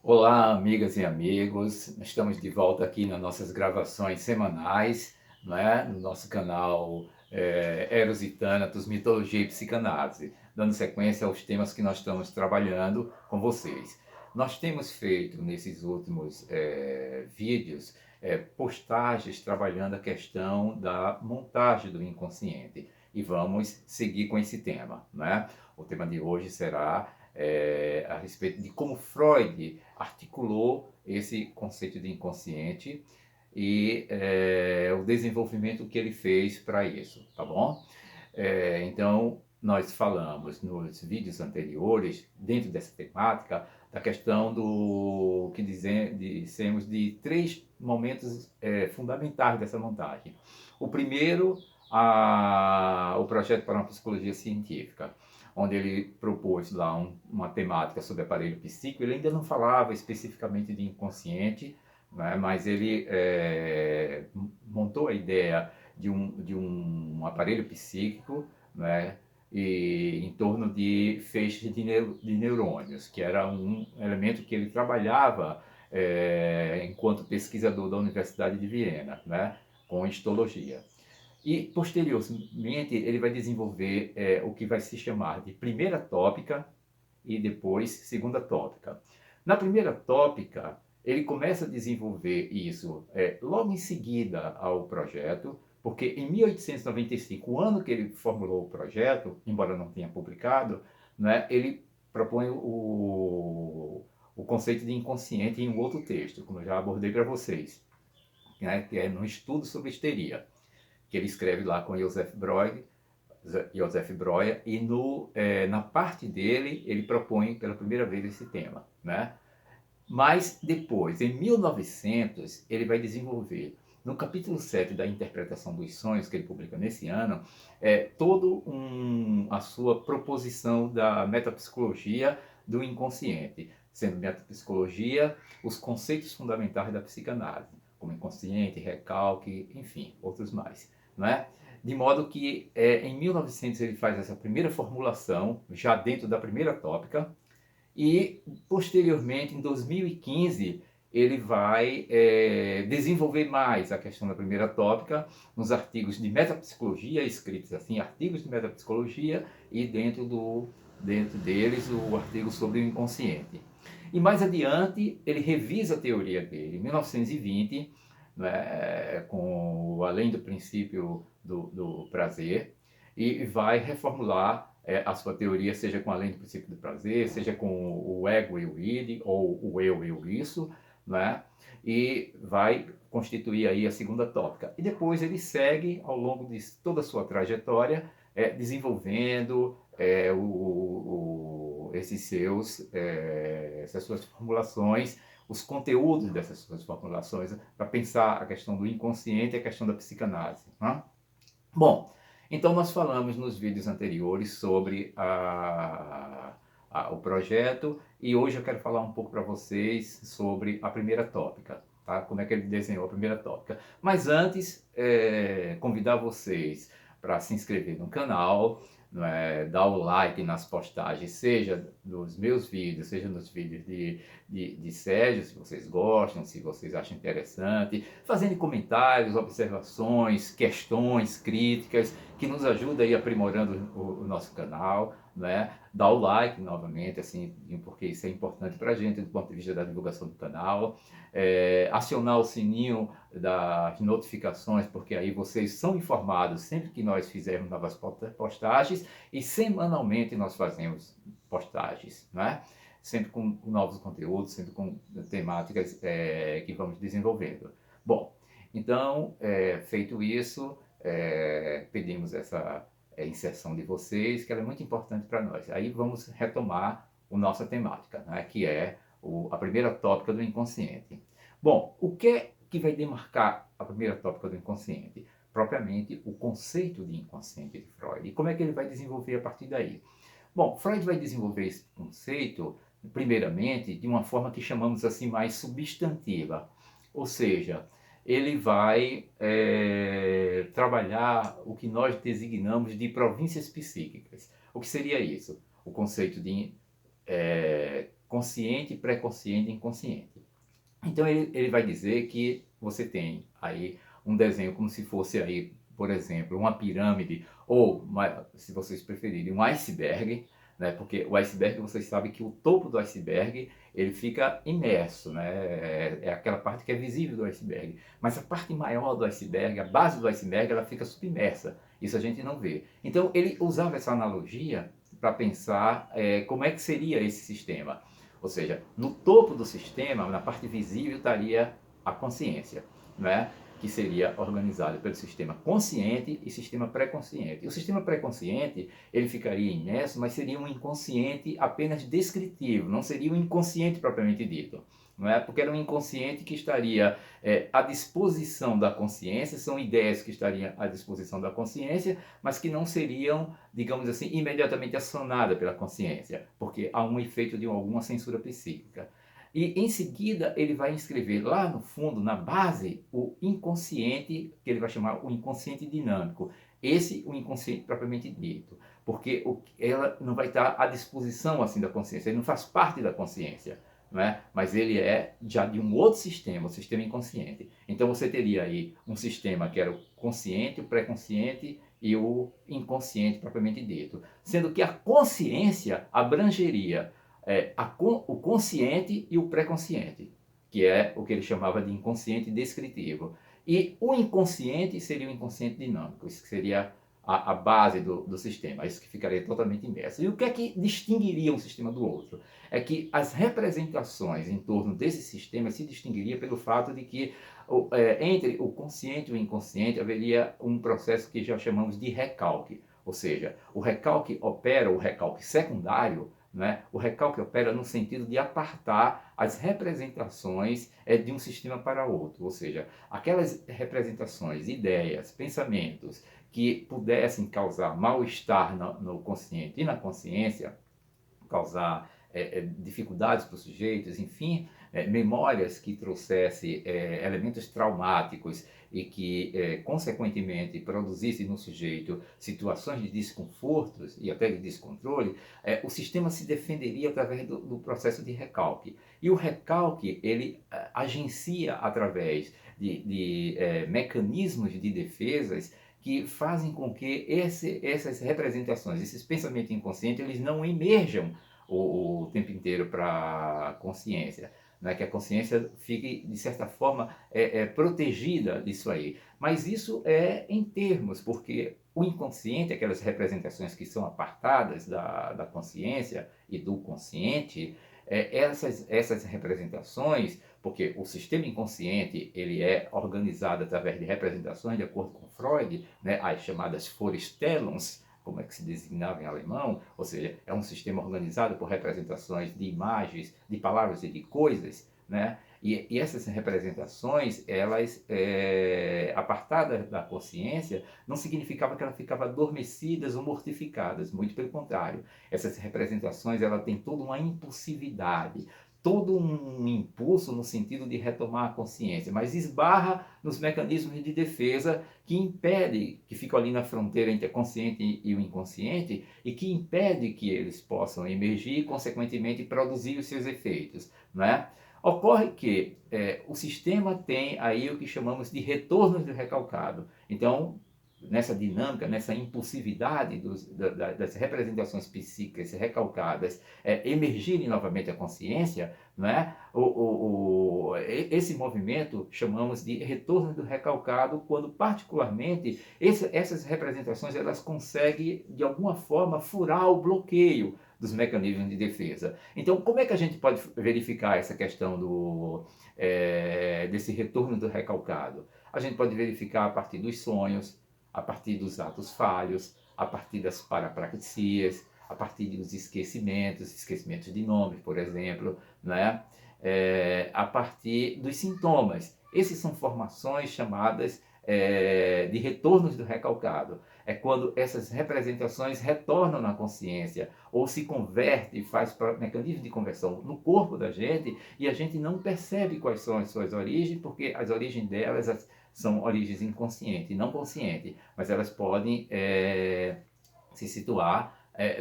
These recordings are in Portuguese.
Olá, amigas e amigos. Estamos de volta aqui nas nossas gravações semanais, não é? No nosso canal Eros e Thanatos, Mitologia e Psicanálise, dando sequência aos temas que nós estamos trabalhando com vocês. Nós temos feito nesses últimos vídeos postagens trabalhando a questão da montagem do inconsciente e vamos seguir com esse tema, não é? O tema de hoje será a respeito de como Freud articulou esse conceito de inconsciente e o desenvolvimento que ele fez para isso, tá bom? Então, nós falamos nos vídeos anteriores, dentro dessa temática, da questão do que dissemos de três momentos fundamentais dessa montagem. O primeiro, o projeto para uma psicologia científica, onde ele propôs lá uma temática sobre aparelho psíquico. Ele ainda não falava especificamente de inconsciente, né, mas ele montou a ideia de um aparelho psíquico, né, e em torno de feixes de neurônios, que era um elemento que ele trabalhava enquanto pesquisador da Universidade de Viena, né, com histologia. E, posteriormente, ele vai desenvolver o que vai se chamar de primeira tópica e depois segunda tópica. Na primeira tópica, ele começa a desenvolver isso logo em seguida ao projeto, porque em 1895, o ano que ele formulou o projeto, embora não tenha publicado, né, ele propõe o conceito de inconsciente em um outro texto, como eu já abordei para vocês, né, que é no estudo sobre histeria, que ele escreve lá com Joseph Breuer, e na parte dele ele propõe pela primeira vez esse tema, né? Mas depois, em 1900, ele vai desenvolver, no capítulo 7 da Interpretação dos Sonhos, que ele publica nesse ano, a sua proposição da metapsicologia do inconsciente, sendo metapsicologia os conceitos fundamentais da psicanálise, como inconsciente, recalque, enfim, outros mais, não é? De modo que em 1900 ele faz essa primeira formulação, já dentro da primeira tópica, e posteriormente, em 2015, ele vai desenvolver mais a questão da primeira tópica nos artigos de metapsicologia, escritos assim, artigos de metapsicologia, e dentro deles o artigo sobre o inconsciente. E mais adiante, ele revisa a teoria dele, em 1920, né, com Além do Princípio do Prazer, e vai reformular a sua teoria, seja com Além do Princípio do Prazer, seja com o ego e o id, ou o eu e o isso, né? E vai constituir aí a segunda tópica. E depois ele segue ao longo de toda a sua trajetória, desenvolvendo essas suas formulações, os conteúdos dessas suas formulações, para pensar a questão do inconsciente e a questão da psicanálise. Né? Bom, então nós falamos nos vídeos anteriores sobre o projeto, e hoje eu quero falar um pouco para vocês sobre a primeira tópica, tá? Como é que ele desenhou a primeira tópica. Mas antes, convidar vocês para se inscrever no canal, dar o like nas postagens, seja nos meus vídeos, seja nos vídeos de Sérgio, se vocês gostam, se vocês acham interessante, fazendo comentários, observações, questões, críticas, que nos ajuda aí aprimorando o nosso canal, né? Dá o like novamente, assim, porque isso é importante para a gente do ponto de vista da divulgação do canal. Acionar o sininho das notificações, porque aí vocês são informados sempre que nós fizermos novas postagens, e semanalmente nós fazemos postagens, né? Sempre com novos conteúdos, sempre com temáticas que vamos desenvolvendo. Bom, então, feito isso, pedimos essa inserção de vocês, que ela é muito importante para nós. Aí vamos retomar a nossa temática, né, que é a primeira tópica do inconsciente. Bom, o que é que vai demarcar a primeira tópica do inconsciente? Propriamente o conceito de inconsciente de Freud. E como é que ele vai desenvolver a partir daí? Bom, Freud vai desenvolver esse conceito, primeiramente, de uma forma que chamamos assim mais substantiva. Ou seja, ele vai trabalhar o que nós designamos de províncias psíquicas. O que seria isso? O conceito de consciente, pré-consciente e inconsciente. Então ele vai dizer que você tem aí um desenho como se fosse aí, por exemplo, uma pirâmide ou, se vocês preferirem, um iceberg, né? Porque o iceberg, vocês sabem que o topo do iceberg ele fica imerso, né? É aquela parte que é visível do iceberg. Mas a parte maior do iceberg, a base do iceberg, ela fica submersa. Isso a gente não vê. Então ele usava essa analogia para pensar como é que seria esse sistema. Ou seja, no topo do sistema, na parte visível, estaria a consciência, né? Que seria organizado pelo sistema consciente e sistema pré-consciente. E o sistema pré-consciente, ele ficaria imerso, mas seria um inconsciente apenas descritivo, não seria um inconsciente propriamente dito. Não é? Porque era um inconsciente que estaria à disposição da consciência, são ideias que estariam à disposição da consciência, mas que não seriam, digamos assim, imediatamente acionadas pela consciência, porque há um efeito de alguma censura psíquica. E em seguida ele vai inscrever lá no fundo, na base, o inconsciente, que ele vai chamar o inconsciente dinâmico. Esse, o inconsciente propriamente dito, porque ela não vai estar à disposição assim da consciência, ele não faz parte da consciência. Não é? Mas ele é já de um outro sistema, o sistema inconsciente. Então você teria aí um sistema que era o consciente, o pré-consciente e o inconsciente propriamente dito. Sendo que a consciência abrangeria o consciente e o pré-consciente, que é o que ele chamava de inconsciente descritivo. E o inconsciente seria o inconsciente dinâmico, isso seria a base do sistema, isso que ficaria totalmente imerso. E o que é que distinguiria um sistema do outro? É que as representações em torno desse sistema se distinguiria pelo fato de que entre o consciente e o inconsciente haveria um processo que já chamamos de recalque, ou seja, o recalque opera, o recalque secundário, né? O recalque opera no sentido de apartar as representações de um sistema para outro, ou seja, aquelas representações, ideias, pensamentos que pudessem causar mal-estar no consciente e na consciência, causar dificuldades para os sujeitos, enfim, memórias que trouxessem elementos traumáticos e que, consequentemente, produzissem no sujeito situações de desconfortos e até de descontrole, o sistema se defenderia através do processo de recalque. E o recalque, ele agencia através de mecanismos de defesas que fazem com que essas representações, esses pensamentos inconscientes, eles não emerjam o tempo inteiro para a consciência, né? Que a consciência fique, de certa forma, protegida disso aí. Mas isso é em termos, porque o inconsciente, aquelas representações que são apartadas da consciência e do consciente, essas representações, porque o sistema inconsciente ele é organizado através de representações, de acordo com Freud, né, as chamadas Vorstellungs, como é que se designava em alemão, ou seja, é um sistema organizado por representações de imagens, de palavras e de coisas, né? E essas representações, elas, apartadas da consciência, não significava que elas ficavam adormecidas ou mortificadas, muito pelo contrário. Essas representações, ela tem toda uma impulsividade, todo um impulso no sentido de retomar a consciência, mas esbarra nos mecanismos de defesa que impede, que ficam ali na fronteira entre a consciente e o inconsciente, e que impede que eles possam emergir e, consequentemente, produzir os seus efeitos, não é? Ocorre que o sistema tem aí o que chamamos de retornos do recalcado. Então, nessa dinâmica, nessa impulsividade das representações psíquicas recalcadas emergirem novamente a consciência, né? Esse movimento chamamos de retorno do recalcado, quando particularmente essas representações elas conseguem de alguma forma furar o bloqueio dos mecanismos de defesa. Então, como é que a gente pode verificar essa questão desse retorno do recalcado? A gente pode verificar a partir dos sonhos, a partir dos atos falhos, a partir das parapraxias, a partir dos esquecimentos de nomes, por exemplo, né? A partir dos sintomas. Essas são formações chamadas de retornos do recalcado. É quando essas representações retornam na consciência ou se converte e faz mecanismo de conversão no corpo da gente e a gente não percebe quais são as suas origens, porque as origens delas são origens inconscientes, não conscientes, mas elas podem se situar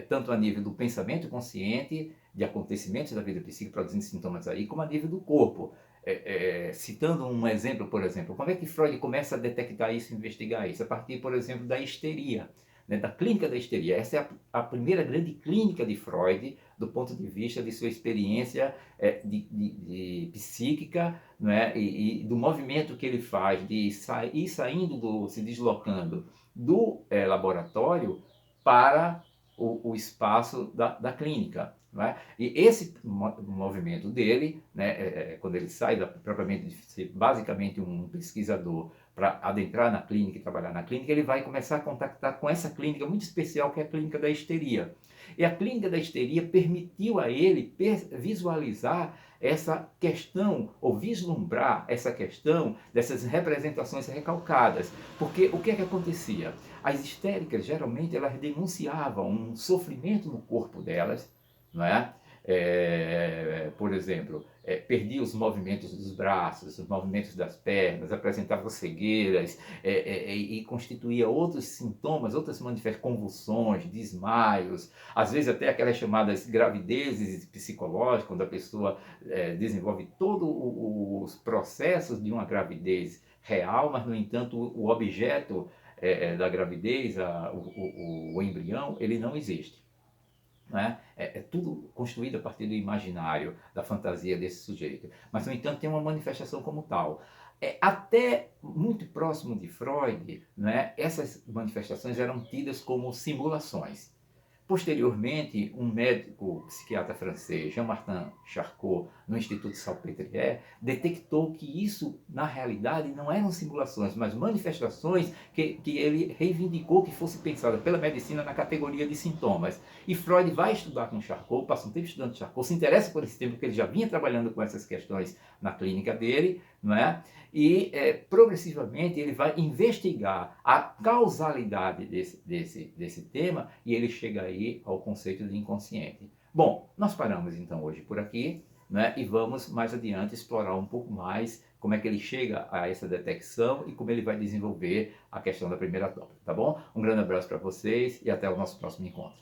tanto a nível do pensamento consciente, de acontecimentos da vida psíquica produzindo sintomas aí, como a nível do corpo. Citando um exemplo, por exemplo, como é que Freud começa a detectar isso, investigar isso? A partir, por exemplo, da histeria, né, da clínica da histeria. Essa é a primeira grande clínica de Freud, do ponto de vista de sua experiência de psíquica, né, e do movimento que ele faz de ir saindo, se deslocando do laboratório para o espaço da clínica. Né? E esse movimento dele, né, quando ele sai propriamente de ser basicamente um pesquisador para adentrar na clínica e trabalhar na clínica, ele vai começar a contactar com essa clínica muito especial, que é a clínica da histeria. E a clínica da histeria permitiu a ele visualizar essa questão, ou vislumbrar essa questão dessas representações recalcadas. Porque o que é que acontecia? As histéricas, geralmente, elas denunciavam um sofrimento no corpo delas, não é? Por exemplo, perdia os movimentos dos braços, os movimentos das pernas, apresentava cegueiras e constituía outros sintomas, outras manifestações, convulsões, desmaios, às vezes até aquelas chamadas gravidezes psicológicas, quando a pessoa desenvolve todos os processos de uma gravidez real, mas, no entanto, o objeto da gravidez, o embrião, ele não existe. Né? Tudo construído a partir do imaginário, da fantasia desse sujeito. Mas, no entanto, tem uma manifestação como tal. Até muito próximo de Freud, né, essas manifestações eram tidas como simulações. Posteriormente, um médico psiquiatra francês, Jean-Martin Charcot, no Instituto Salpêtrière, detectou que isso, na realidade, não eram simulações, mas manifestações que ele reivindicou que fosse pensada pela medicina na categoria de sintomas. E Freud vai estudar com Charcot, passa um tempo estudando Charcot, se interessa por esse tempo, porque ele já vinha trabalhando com essas questões na clínica dele, não é? E progressivamente ele vai investigar a causalidade desse tema, e ele chega aí ao conceito de inconsciente. Bom, nós paramos então hoje por aqui, né, e vamos mais adiante explorar um pouco mais como é que ele chega a essa detecção e como ele vai desenvolver a questão da primeira tópica, tá bom? Um grande abraço para vocês e até o nosso próximo encontro.